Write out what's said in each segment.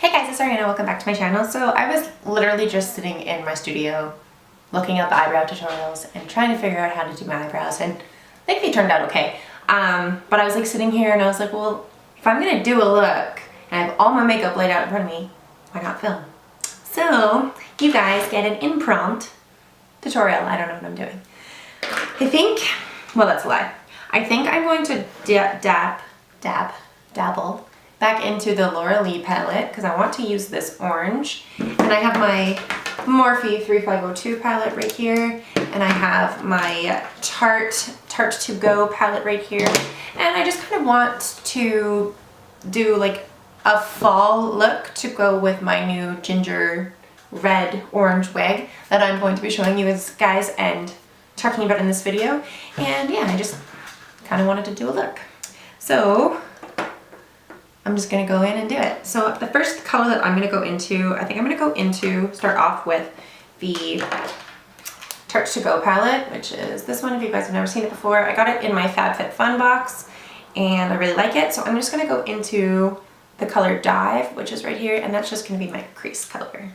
Hey guys, it's Ariana. Welcome back to my channel. So I was literally just sitting in my studio looking at the eyebrow tutorials and trying to figure out how to do my eyebrows, and I think they turned out okay. But I was like sitting here and I was like, well, if I'm gonna do a look and I have all my makeup laid out in front of me, why not film? So you guys get an impromptu tutorial. I don't know what I'm doing. I think, well, that's a lie. I think I'm going to dabble back into the LauraLee palette because I want to use this orange. And I have my Morphe 3502 palette right here. And I have my Tarte to Go palette right here. And I just kind of want to do like a fall look to go with my new ginger red orange wig that I'm going to be showing you guys and talking about in this video. And yeah, I just kind of wanted to do a look. So I'm just gonna go in and do it. So the first color that I'm gonna go into, I think I'm gonna start off with the Tarte to Go palette, which is this one. If you guys have never seen it before, I got it in my FabFitFun box and I really like it. So I'm just gonna go into the color Dive, which is right here, and that's just gonna be my crease color.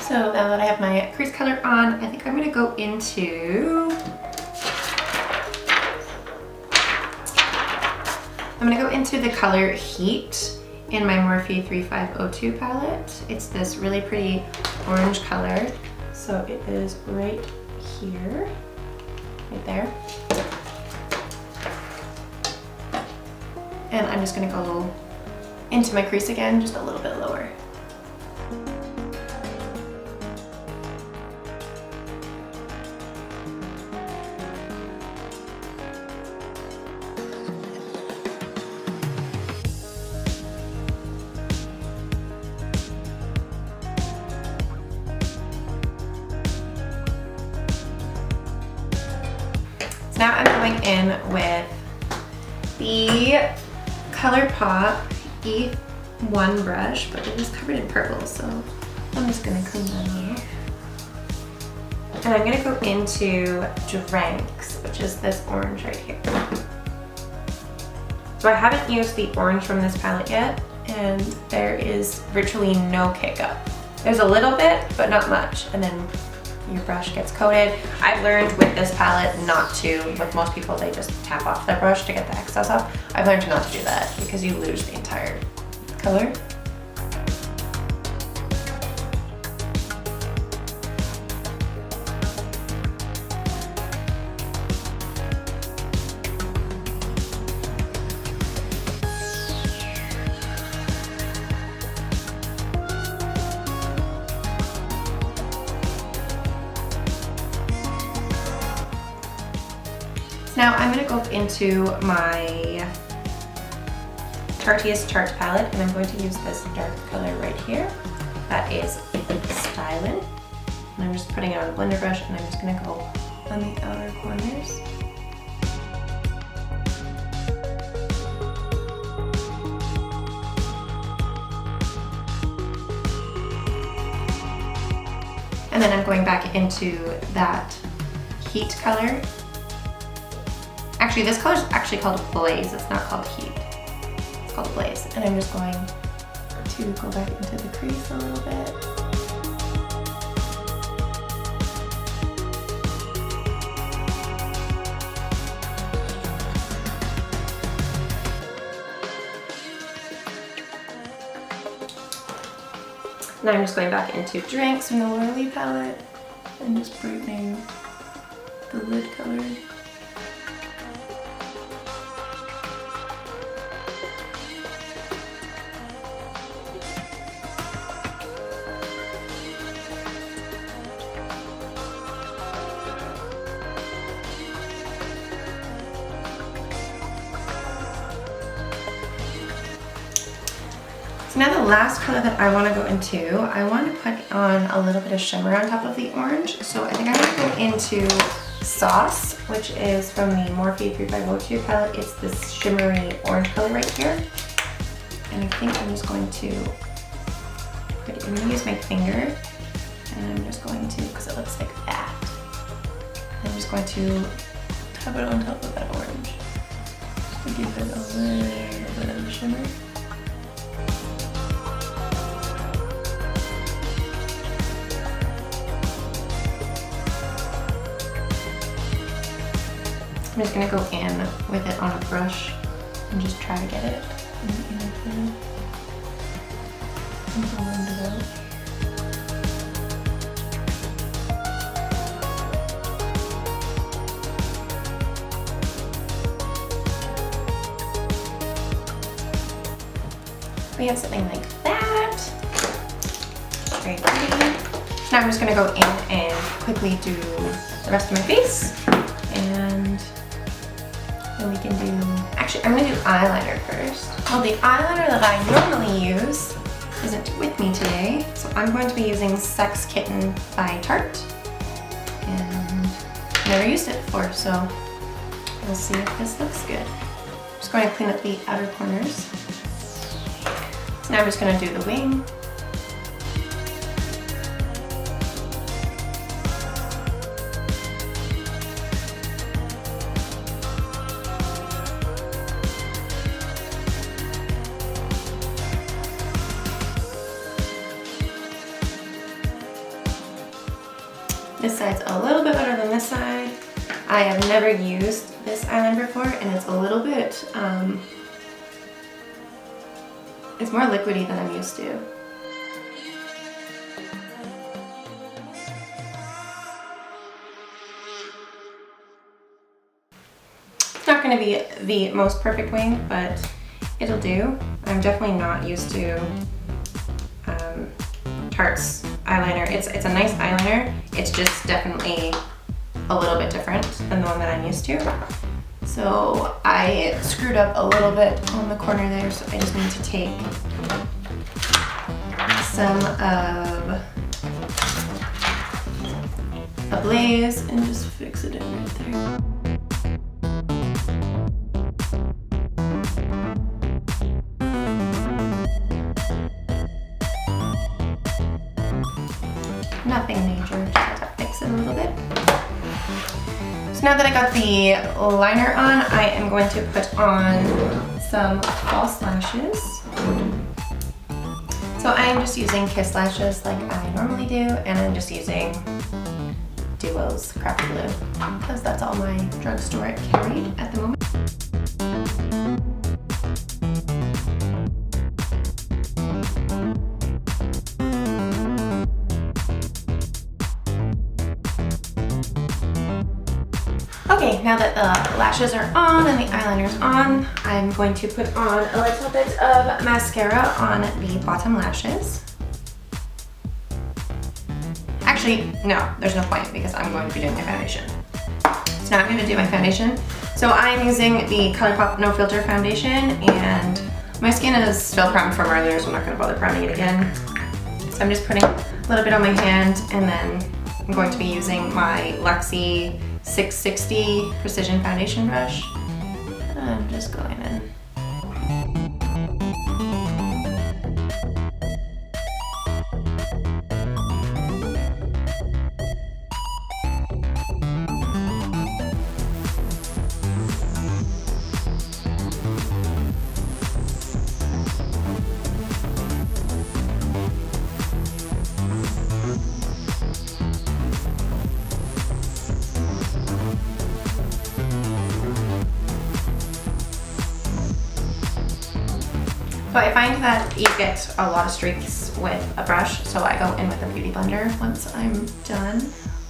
So now that I have my crease color on, I think I'm gonna go into, the color Heat in my Morphe 3502 palette. It's this really pretty orange color. So it is right here, right there. And I'm just gonna go into my crease again, just a little bit lower. So now I'm going in with the ColourPop E1 brush, but it is covered in purple, so I'm just gonna clean that off. And I'm gonna go into Drinks, which is this orange right here. So I haven't used the orange from this palette yet, and there is virtually no kick up. There's a little bit, but not much, and then your brush gets coated. I've learned with this palette not to, with most people they just tap off their brush to get the excess off. I've learned not to do that because you lose the entire color. Now I'm going to go into my Tarte palette, and I'm going to use this dark color right here. That is Stylin'. And I'm just putting it on a blender brush, and I'm just going to go on the outer corners. And then I'm going back into that Heat color. Actually, this color is actually called Blaze. It's not called Heat. It's called Blaze. And I'm just going to go back into the crease a little bit. Now I'm just going back into Drinks from the LauraLee palette and just brightening the lid color. So now the last color that I want to go into, I want to put on a little bit of shimmer on top of the orange. So I think I'm going to go into Sauce, which is from the Morphe 3502 palette. It's this shimmery orange color right here. And I think I'm just going to use my finger, and I'm just going to, because it looks like that, I'm just going to tap it on top of that orange to give it a little bit of a shimmer. I'm just going to go in with it on a brush and just try to get it in the inner corner. And blend it out. We have something like that. Very pretty. Now I'm just going to go in and quickly do the rest of my face. And then we can do, actually I'm going to do eyeliner first. Well, the eyeliner that I normally use isn't with me today, so I'm going to be using Sex Kitten by Tarte. And I've never used it before, so we'll see if this looks good. I'm just going to clean up the outer corners. So now I'm just going to do the wing. This side's a little bit better than this side. I have never used this eyeliner before, and it's a little bit, it's more liquidy than I'm used to. It's not going to be the most perfect wing, but it'll do. I'm definitely not used to Tarte's eyeliner. It's a nice eyeliner. It's just definitely a little bit different than the one that I'm used to. So I screwed up a little bit on the corner there, so I just need to take some of a Blaze and just fix it in right there. Nothing major, just have to fix it a little bit. So now that I got the liner on, I am going to put on some false lashes. So I am just using Kiss lashes like I normally do, and I'm just using Duo's Craft Glue because that's all my drugstore carried at the moment. Okay, now that the lashes are on and the eyeliner's on, I'm going to put on a little bit of mascara on the bottom lashes. Actually, no, there's no point because I'm going to be doing my foundation. So now I'm going to do my foundation. So I'm using the ColourPop No Filter foundation, and my skin is still primed from earlier, so I'm not going to bother priming it again. So I'm just putting a little bit on my hand, and then I'm going to be using my Luxie 660 Precision Foundation brush. I'm just going in. So I find that you get a lot of streaks with a brush, so I go in with a beauty blender once I'm done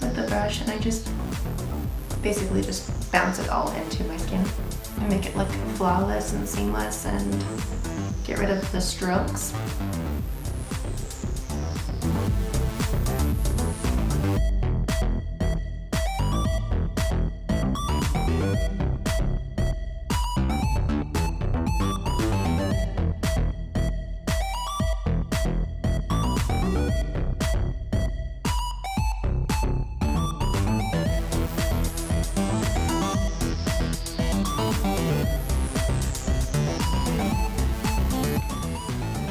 with the brush, and I just basically just bounce it all into my skin and make it look flawless and seamless and get rid of the strokes.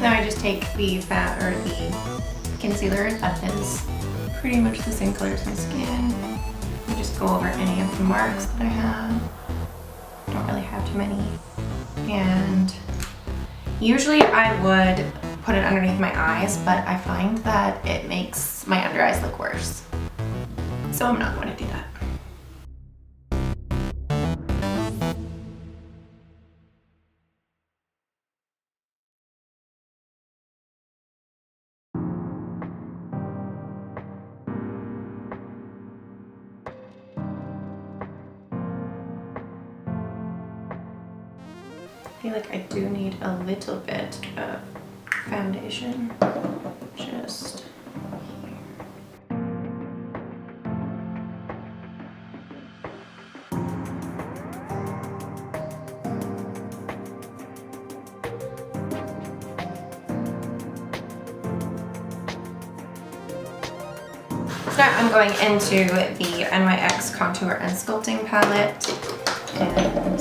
Now I just take the fat or the concealer that is pretty much the same color as my skin. I just go over any of the marks that I have. Don't really have too many. And usually I would put it underneath my eyes, but I find that it makes my under eyes look worse. So I'm not going to do that. I feel like I do need a little bit of foundation, just here. So now I'm going into the NYX Contour and Sculpting palette, and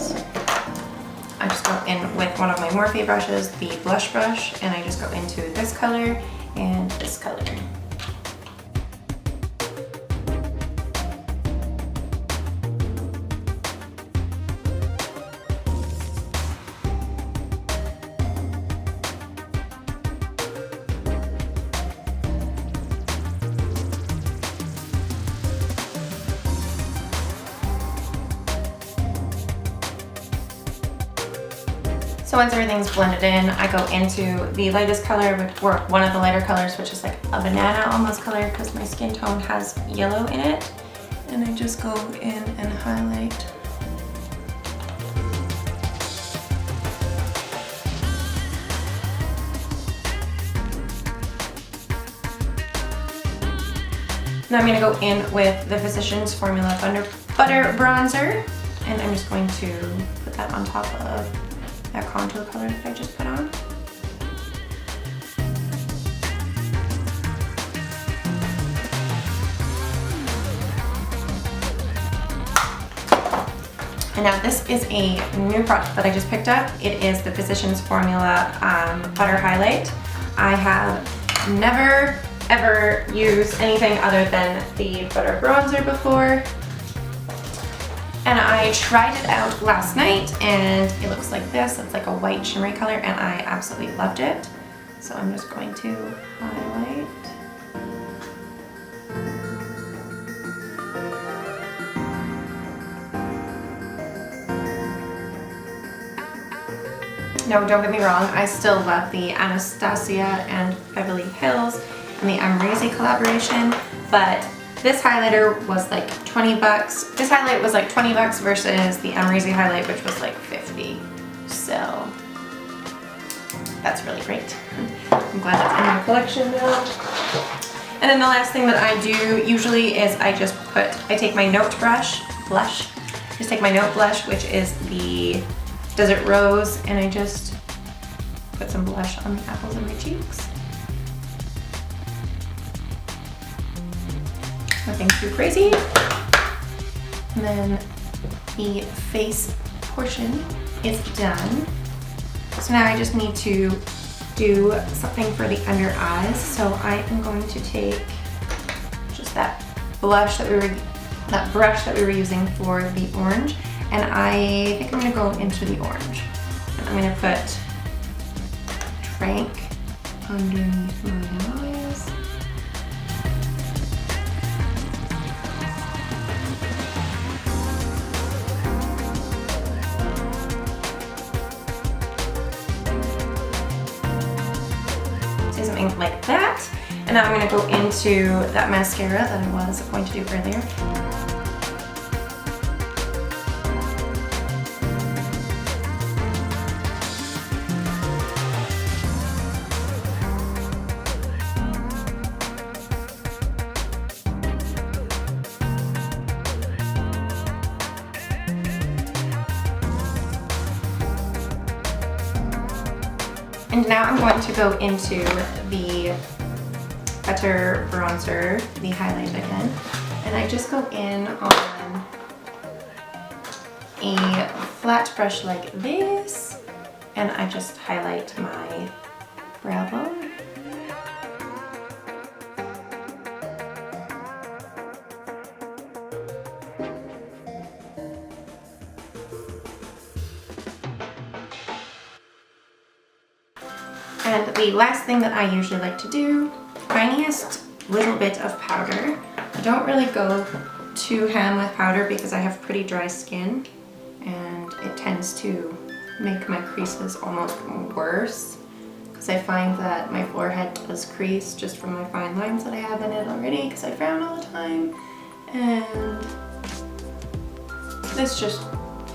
I just go in with one of my Morphe brushes, the blush brush, and I just go into this color and this color. So once everything's blended in, I go into the lightest color, or one of the lighter colors, which is like a banana almost color because my skin tone has yellow in it. And I just go in and highlight. Now I'm gonna go in with the Physicians Formula Butter Bronzer, and I'm just going to put that on top of that contour color that I just put on. And now this is a new product that I just picked up. It is the Physicians Formula Butter Highlight. I have never ever used anything other than the butter bronzer before. And I tried it out last night and it looks like this. It's like a white shimmery color and I absolutely loved it. So I'm just going to highlight. No, don't get me wrong, I still love the Anastasia and Beverly Hills and the Amrezy collaboration, but this highlighter was like 20 bucks. This highlight was like 20 bucks versus the Amrezy highlight, which was like 50. So that's really great. I'm glad that's in my collection now. And then the last thing that I do usually is I take my Note blush, just take my Note blush, which is the Desert Rose, and I just put some blush on the apples of my cheeks. Nothing too crazy. And then the face portion is done. So now I just need to do something for the under eyes. So I am going to take just that brush that we were using for the orange, and I think I'm gonna go into the orange. And I'm gonna put Trank underneath my eyes. Something like that. And now I'm going to go into that mascara that I was going to do earlier. And now I'm going to go into the Butter Bronzer, the highlight again. And I just go in on a flat brush like this, and I just highlight my brow bone. And the last thing that I usually like to do, tiniest little bit of powder. I don't really go too ham with powder because I have pretty dry skin and it tends to make my creases almost worse because I find that my forehead does crease just from my fine lines that I have in it already because I frown all the time, and this just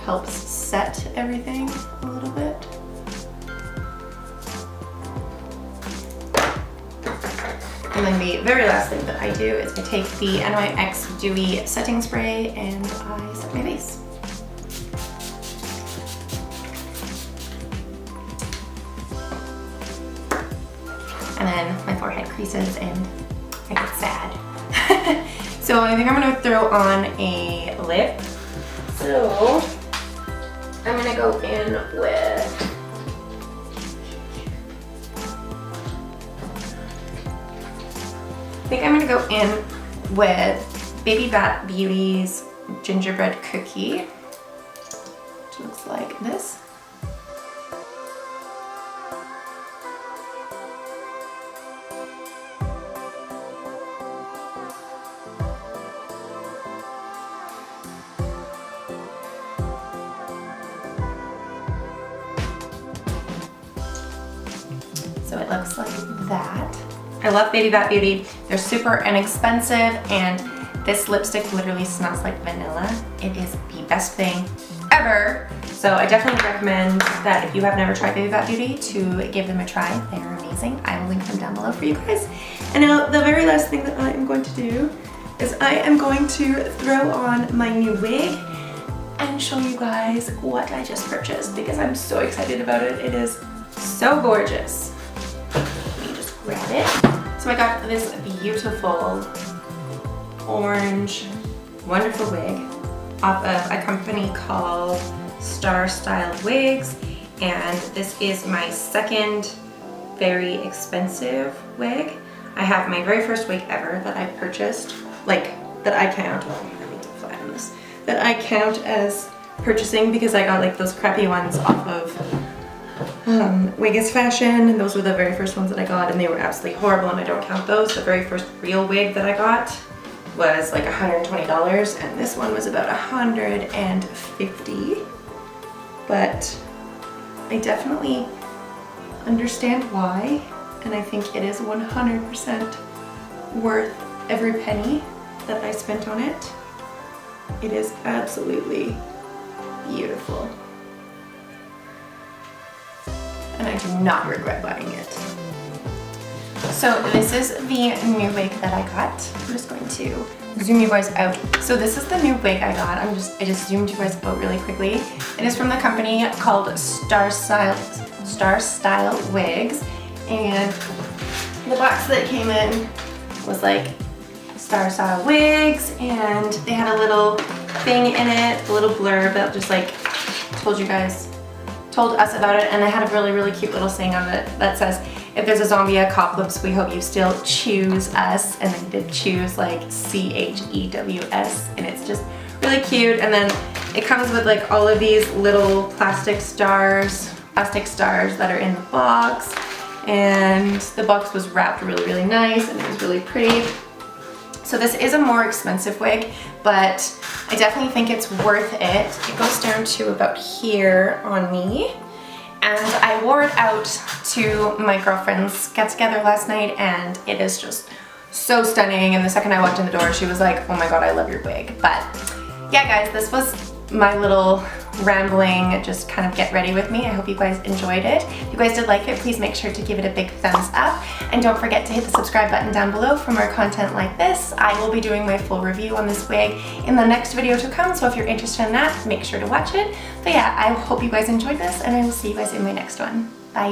helps set everything a little bit. And then the very last thing that I do is I take the NYX Dewy Setting Spray and I set my base. And then my forehead creases and I get sad. So I think I'm gonna throw on a lip. So I'm gonna go in with I think I'm gonna go in with Baby Bat Beauty's Gingerbread Cookie, which looks like this. So it looks like that. I love Baby Bat Beauty. They're super inexpensive and this lipstick literally smells like vanilla. It is the best thing ever. So I definitely recommend that if you have never tried Baby Bat Beauty to give them a try. They are amazing. I will link them down below for you guys. And now the very last thing that I am going to do is I am going to throw on my new wig and show you guys what I just purchased because I'm so excited about it. It is so gorgeous. Let me just grab it. So I got this beautiful orange, wonderful wig off of a company called Star Style Wigs, and this is my second very expensive wig. I have my very first wig ever that I purchased, like that I count, I need to flatten this, that I count as purchasing because I got like those crappy ones off of Wig is Fashion, and those were the very first ones that I got and they were absolutely horrible and I don't count those. The very first real wig that I got was like $120 and this one was about $150, but I definitely understand why and I think it is 100% worth every penny that I spent on it. It is absolutely beautiful. And I do not regret buying it. So this is the new wig that I got. I'm just going to zoom you guys out. So this is the new wig I got. I just zoomed you guys out really quickly. It is from the company called Star Style Wigs, and the box that it came in was like Star Style Wigs, and they had a little thing in it, a little blurb that just like told us about it, and I had a really cute little saying on it that says, if there's a zombie apocalypse, we hope you still choose us, and they did choose like CHEWS, and it's just really cute. And then it comes with like all of these little plastic stars that are in the box, and the box was wrapped really nice and it was really pretty. So this is a more expensive wig, but I definitely think it's worth it. It goes down to about here on me. And I wore it out to my girlfriend's get together last night and it is just so stunning. And the second I walked in the door, she was like, oh my God, I love your wig. But yeah, guys, this was my little rambling, just kind of get ready with me. I hope you guys enjoyed it. If you guys did like it, please make sure to give it a big thumbs up. And don't forget to hit the subscribe button down below for more content like this. I will be doing my full review on this wig in the next video to come, so if you're interested in that, make sure to watch it. But yeah, I hope you guys enjoyed this and I will see you guys in my next one. Bye.